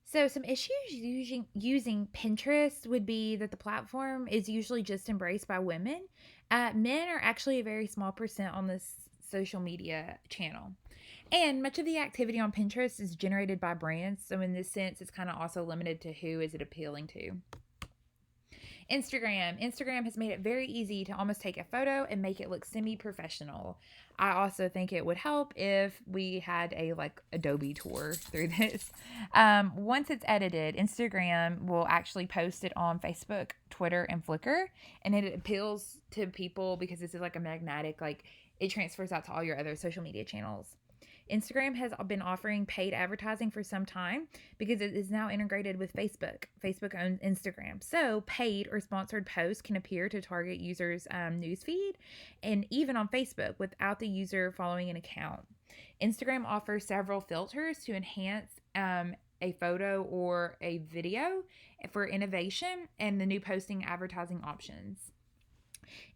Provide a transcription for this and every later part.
So, some issues using Pinterest would be that the platform is usually just embraced by women. Men are actually a very small percent on this social media channel. And much of the activity on Pinterest is generated by brands. So, in this sense, it's kind of also limited to who is it appealing to. Instagram has made it very easy to almost take a photo and make it look semi-professional. I also think it would help if we had a like Adobe tour through this. Once it's edited, Instagram will actually post it on Facebook, Twitter, and Flickr, and it appeals to people because this is like a magnetic, like it transfers out to all your other social media channels. Instagram has been offering paid advertising for some time because it is now integrated with Facebook. Facebook owns Instagram. So, paid or sponsored posts can appear to target users' newsfeed and even on Facebook without the user following an account. Instagram offers several filters to enhance a photo or a video for innovation and the new posting advertising options.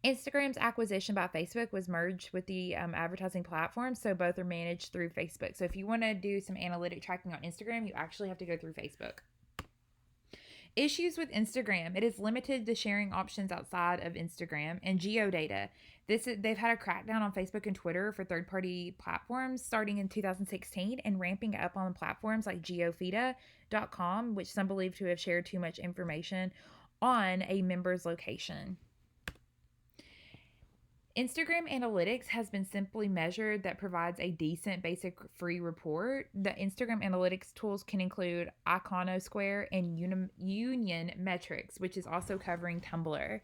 Instagram's acquisition by Facebook was merged with the advertising platform, so both are managed through Facebook. So if you want to do some analytic tracking on Instagram, you actually have to go through Facebook. Issues with Instagram: it is limited to sharing options outside of Instagram and geodata. They've had a crackdown on Facebook and Twitter for third-party platforms starting in 2016 and ramping up on platforms like geofida.com, which some believe to have shared too much information on a member's location. Instagram Analytics has been simply measured that provides a decent basic free report. The Instagram Analytics tools can include Iconosquare and Union Metrics, which is also covering Tumblr.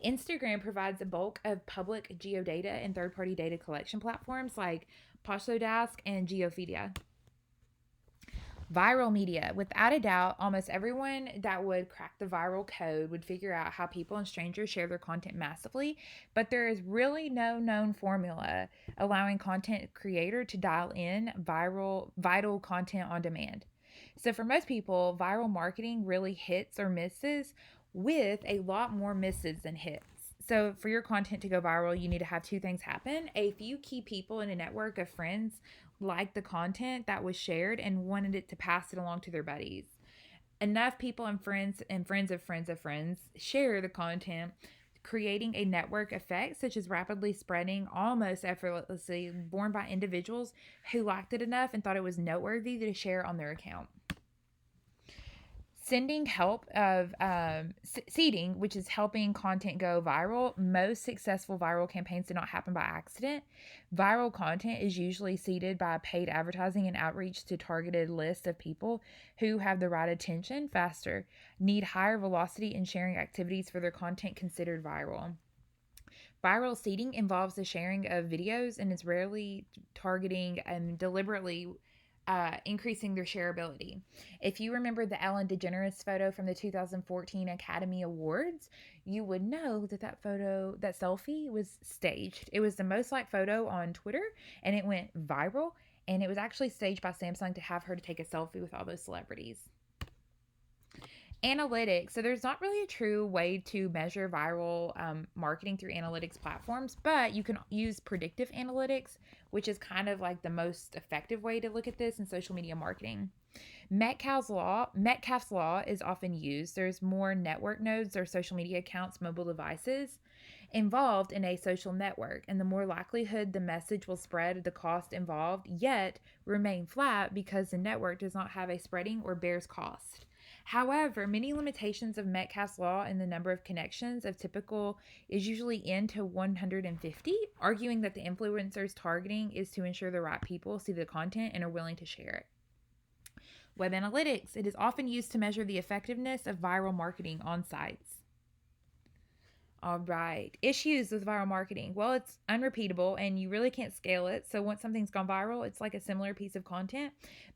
Instagram provides a bulk of public geodata and third-party data collection platforms like Postodask and Geopedia. Viral media. Without a doubt, almost everyone that would crack the viral code would figure out how people and strangers share their content massively, but there is really no known formula allowing content creator to dial in vital content on demand. So for most people, viral marketing really hits or misses with a lot more misses than hits. So for your content to go viral, you need to have two things happen. A few key people in a network of friends liked the content that was shared and wanted it to pass it along to their buddies. Enough people and friends of friends of friends share the content, creating a network effect such as rapidly spreading almost effortlessly, born by individuals who liked it enough and thought it was noteworthy to share on their account. Sending help of seeding, which is helping content go viral. Most successful viral campaigns do not happen by accident. Viral content is usually seeded by paid advertising and outreach to targeted lists of people who have the right attention faster, need higher velocity in sharing activities for their content considered viral. Viral seeding involves the sharing of videos and is rarely targeting and deliberately increasing their shareability. If you remember the Ellen DeGeneres photo from the 2014 Academy Awards, you would know that that selfie, was staged. It was the most liked photo on Twitter and it went viral. And it was actually staged by Samsung to have her to take a selfie with all those celebrities. Analytics. So there's not really a true way to measure viral marketing through analytics platforms, but you can use predictive analytics, which is kind of like the most effective way to look at this in social media marketing. Metcalfe's law is often used. There's more network nodes or social media accounts, mobile devices involved in a social network, and the more likelihood the message will spread, the cost involved yet remain flat because the network does not have a spreading or bears cost. However, many limitations of Metcalfe's law in the number of connections of typical is usually n to 150, arguing that the influencer's targeting is to ensure the right people see the content and are willing to share it. Web analytics. It is often used to measure the effectiveness of viral marketing on sites. All right. Issues with viral marketing. Well, it's unrepeatable and you really can't scale it. So once something's gone viral, it's like a similar piece of content,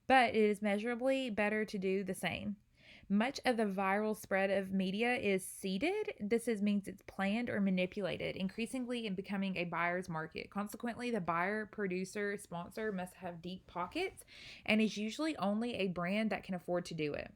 but it is measurably better to do the same. Much of the viral spread of media is seeded. Means it's planned or manipulated, increasingly in becoming a buyer's market. Consequently, the buyer, producer, sponsor must have deep pockets and is usually only a brand that can afford to do it.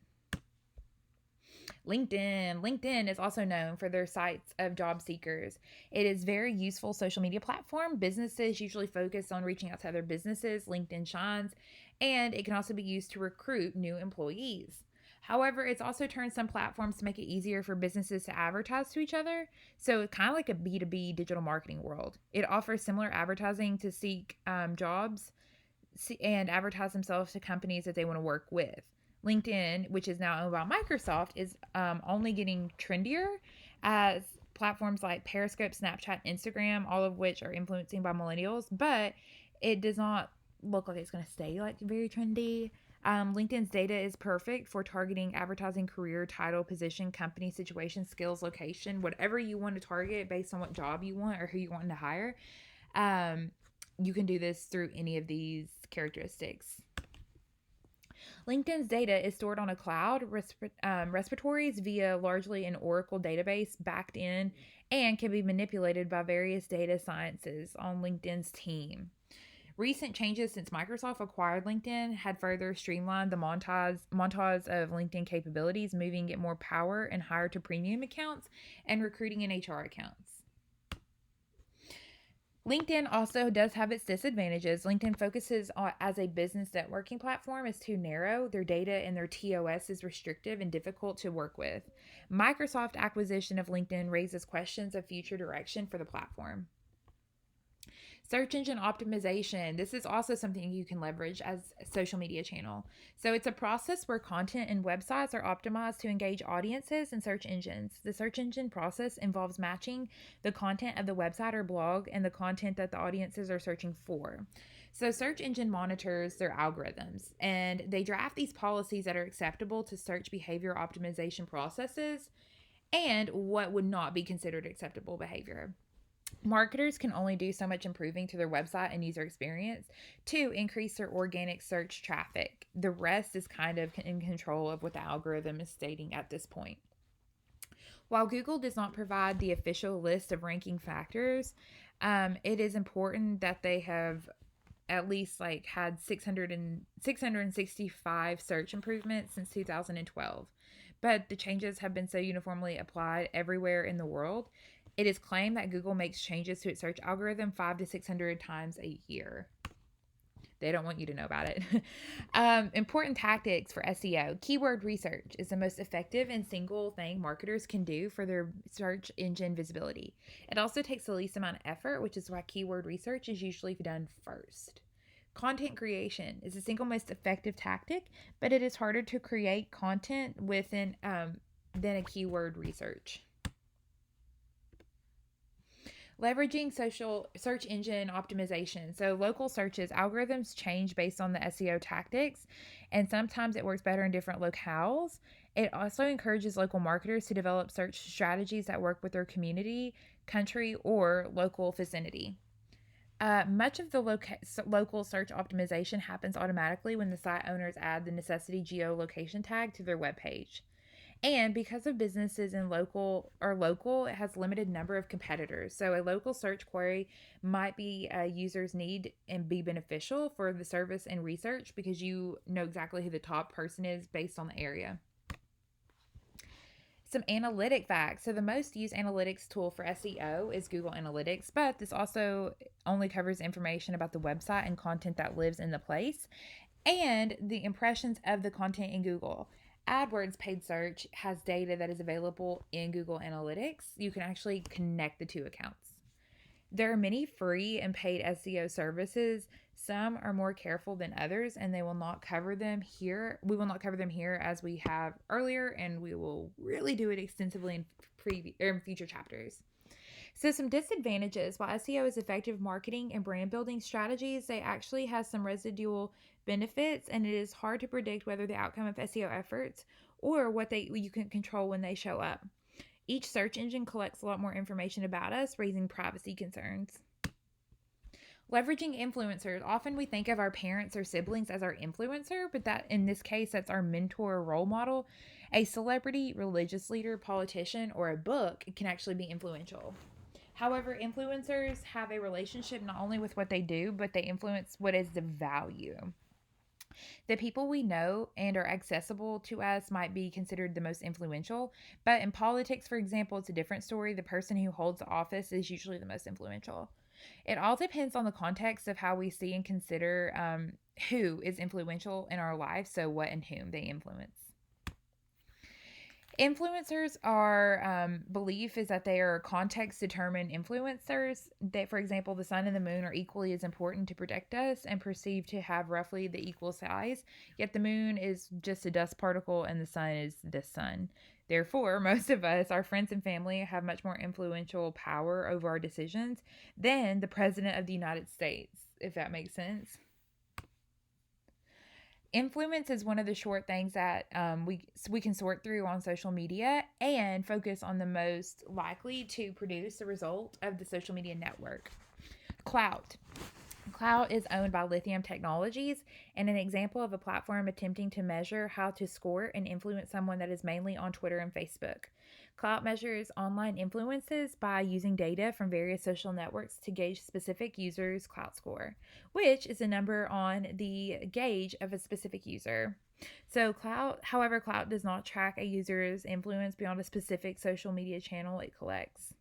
LinkedIn is also known for their sites of job seekers. It is a very useful social media platform. Businesses usually focus on reaching out to other businesses. LinkedIn shines, and it can also be used to recruit new employees. However, it's also turned some platforms to make it easier for businesses to advertise to each other. So it's kind of like a B2B digital marketing world. It offers similar advertising to seek jobs and advertise themselves to companies that they want to work with. LinkedIn, which is now owned by Microsoft, is only getting trendier as platforms like Periscope, Snapchat, Instagram, all of which are influencing by millennials, but it does not look like it's going to stay like very trendy. LinkedIn's data is perfect for targeting advertising, career, title, position, company, situation, skills, location, whatever you want to target based on what job you want or who you want to hire. Um, you can do this through any of these characteristics. LinkedIn's data is stored on a cloud repositories via largely an Oracle database backed in and can be manipulated by various data sciences on LinkedIn's team. Recent changes since Microsoft acquired LinkedIn had further streamlined the montage of LinkedIn capabilities, moving it more power and higher to premium accounts and recruiting and HR accounts. LinkedIn also does have its disadvantages. LinkedIn focuses on, as a business networking platform, is too narrow. Their data and their TOS is restrictive and difficult to work with. Microsoft acquisition of LinkedIn raises questions of future direction for the platform. Search engine optimization. This is also something you can leverage as a social media channel. So it's a process where content and websites are optimized to engage audiences and search engines. The search engine process involves matching the content of the website or blog and the content that the audiences are searching for. So search engine monitors their algorithms and they draft these policies that are acceptable to search behavior optimization processes and what would not be considered acceptable behavior. Marketers can only do so much improving to their website and user experience to increase their organic search traffic. The rest is kind of in control of what the algorithm is stating at this point. While Google does not provide the official list of ranking factors, it is important that they have at least like had 665 search improvements since 2012. But the changes have been so uniformly applied everywhere in the world. It is claimed that Google makes changes to its search algorithm 5 to 600 times a year. They don't want you to know about it. Important tactics for SEO. Keyword research is the most effective and single thing marketers can do for their search engine visibility. It also takes the least amount of effort, which is why keyword research is usually done first. Content creation is the single most effective tactic, but it is harder to create content than a keyword research. Leveraging social search engine optimization. So, local searches, algorithms change based on the SEO tactics, and sometimes it works better in different locales. It also encourages local marketers to develop search strategies that work with their community, country, or local vicinity. Much of the local search optimization happens automatically when the site owners add the necessity geolocation tag to their web page. And because of businesses in local, it has limited number of competitors. So a local search query might be a user's need and be beneficial for the service and research because you know exactly who the top person is based on the area. Some analytic facts. So the most used analytics tool for SEO is Google Analytics, but this also only covers information about the website and content that lives in the place and the impressions of the content in Google. AdWords paid search has data that is available in Google Analytics. You can actually connect the two accounts. There are many free and paid SEO services. Some are more careful than others, and they will not cover them here. We will not cover them here as we have earlier, and we will really do it extensively in future chapters. So, some disadvantages. While SEO is effective marketing and brand building strategies, they actually have some residual benefits, and it is hard to predict whether the outcome of SEO efforts or what you can control when they show up. Each search engine collects a lot more information about us, raising privacy concerns. Leveraging influencers. Often we think of our parents or siblings as our influencer, but that in this case, that's our mentor or role model. A celebrity, religious leader, politician, or a book can actually be influential. However, influencers have a relationship not only with what they do, but they influence what is the value. The people we know and are accessible to us might be considered the most influential, but in politics, for example, it's a different story. The person who holds the office is usually the most influential. It all depends on the context of how we see and consider who is influential in our life, so what and whom they influence. Influencers are belief is that they are context determined influencers. That, for example, the sun and the moon are equally as important to protect us and perceived to have roughly the equal size. Yet the moon is just a dust particle and the sun is the sun. Therefore, most of us, our friends and family, have much more influential power over our decisions than the president of the United States, if that makes sense. Influence is one of the short things that we can sort through on social media and focus on the most likely to produce the result of the social media network. Clout. Clout is owned by Lithium Technologies and an example of a platform attempting to measure how to score and influence someone that is mainly on Twitter and Facebook. Clout measures online influences by using data from various social networks to gauge specific users' clout score, which is a number on the gauge of a specific user. So, Clout does not track a user's influence beyond a specific social media channel it collects.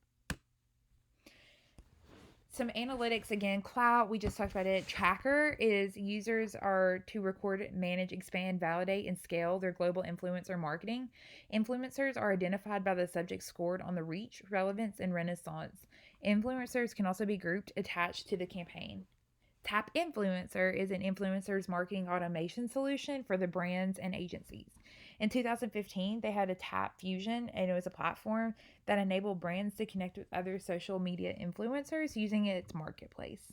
Some analytics again. Clout, we just talked about it. Tracker is users are to record, manage, expand, validate, and scale their global influencer marketing. Influencers are identified by the subject scored on the reach, relevance, and renaissance. Influencers can also be grouped attached to the campaign. Tap Influencer is an influencer's marketing automation solution for the brands and agencies. In 2015, they had a Tap Fusion, and it was a platform that enabled brands to connect with other social media influencers using its marketplace.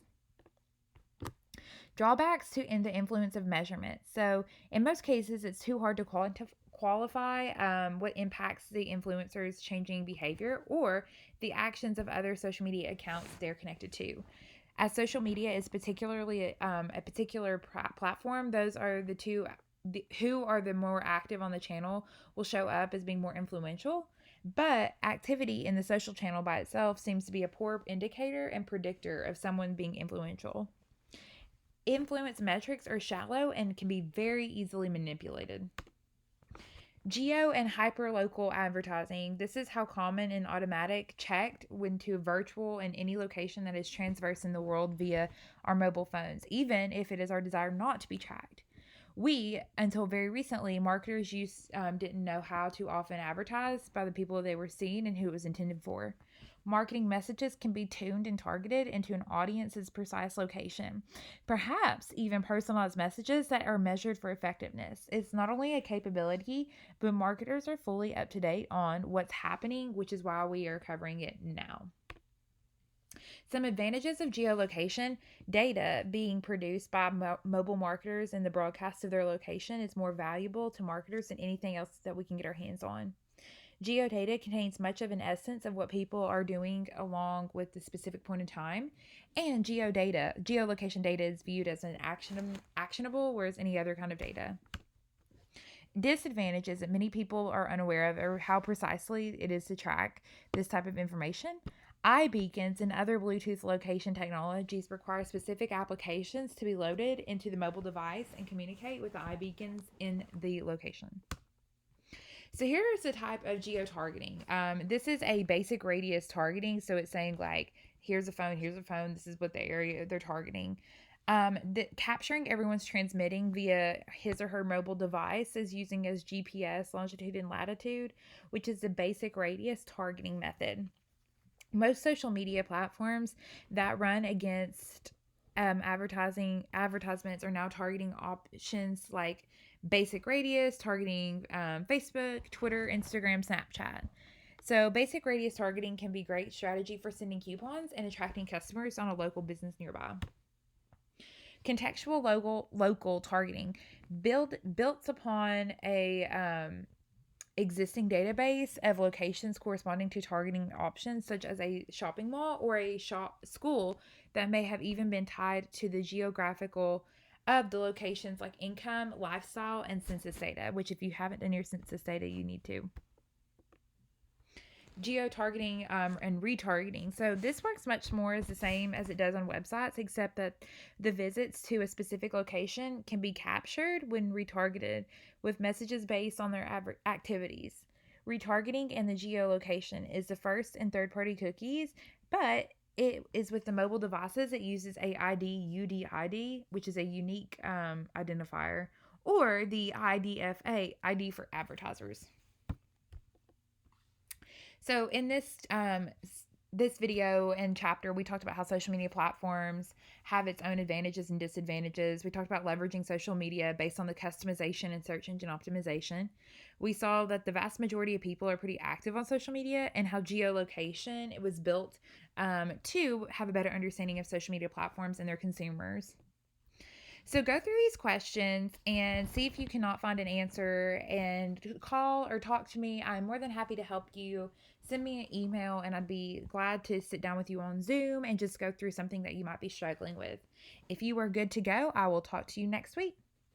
Drawbacks to in the influence of measurement. So, in most cases, it's too hard to qualify what impacts the influencer's changing behavior or the actions of other social media accounts they're connected to. As social media is particularly a particular platform, those are who are the more active on the channel will show up as being more influential. But activity in the social channel by itself seems to be a poor indicator and predictor of someone being influential. Influence metrics are shallow and can be very easily manipulated. Geo and hyperlocal advertising. This is how common and automatic checked when to virtual in any location that is transverse in the world via our mobile phones, even if it is our desire not to be tracked. We, until very recently, marketers didn't know how to often advertise by the people they were seeing and who it was intended for. Marketing messages can be tuned and targeted into an audience's precise location, perhaps even personalized messages that are measured for effectiveness. It's not only a capability, but marketers are fully up to date on what's happening, which is why we are covering it now. Some advantages of geolocation: data being produced by mobile marketers and the broadcast of their location is more valuable to marketers than anything else that we can get our hands on. Geodata contains much of an essence of what people are doing along with the specific point in time, and geolocation data is viewed as an actionable, whereas any other kind of data. Disadvantages that many people are unaware of are how precisely it is to track this type of information. iBeacons and other Bluetooth location technologies require specific applications to be loaded into the mobile device and communicate with the iBeacons in the location. So here's the type of geo-targeting. This is a basic radius targeting. So it's saying like, here's a phone, this is what the area they're targeting. Capturing everyone's transmitting via his or her mobile device is using as GPS longitude and latitude, which is the basic radius targeting method. Most social media platforms that run against advertisements are now targeting options like basic radius targeting, Facebook, Twitter, Instagram, Snapchat. So basic radius targeting can be a great strategy for sending coupons and attracting customers on a local business nearby. Contextual local targeting built upon a existing database of locations corresponding to targeting options such as a shopping mall or a school that may have even been tied to the geographical of the locations like income, lifestyle, and census data, which if you haven't done your census data, you need to. Geo-targeting and retargeting. So this works much more as the same as it does on websites, except that the visits to a specific location can be captured when retargeted with messages based on their activities. Retargeting and the geolocation is the first and third-party cookies, but it is with the mobile devices. It uses a UDID, which is a unique identifier, or the IDFA, ID for advertisers. So in this video and chapter, we talked about how social media platforms have its own advantages and disadvantages. We talked about leveraging social media based on the customization and search engine optimization. We saw that the vast majority of people are pretty active on social media, and how geolocation it was built to have a better understanding of social media platforms and their consumers. So go through these questions and see if you cannot find an answer, and call or talk to me. I'm more than happy to help you. Send me an email and I'd be glad to sit down with you on Zoom and just go through something that you might be struggling with. If you are good to go, I will talk to you next week.